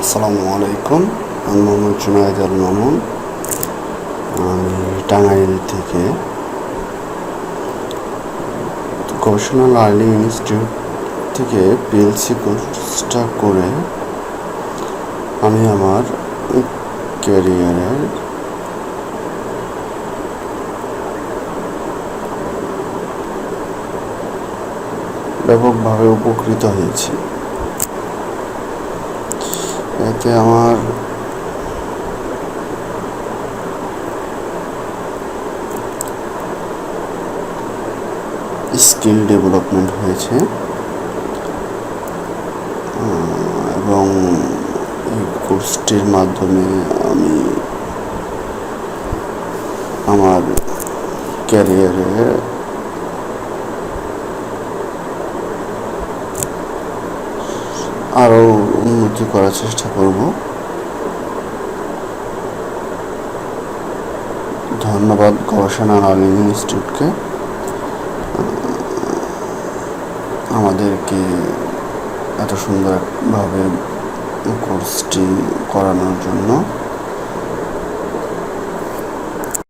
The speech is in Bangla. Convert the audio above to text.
আসসালামু আলাইকুম। আমি মোহাম্মদ জুনায়েদ আল মামুন। আমি টাঙ্গাইল থেকে গবেষণা লার্নিং ইনস্টিটিউট থেকে পিএলসি কোর্সটা করে আমি আমার ক্যারিয়ারের ব্যাপকভাবে উপকৃত হয়েছি। এতে আমার স্কিল ডেভেলপমেন্ট হয়েছে এবং এই কোর্সটির মাধ্যমে আমি আমার ক্যারিয়ারে আরও উন্নতি করার চেষ্টা করব। ধন্যবাদ গবেষণা লার্নিং ইনস্টিটিউটকে আমাদেরকে এত সুন্দরভাবে কোর্সটি করানোর জন্য।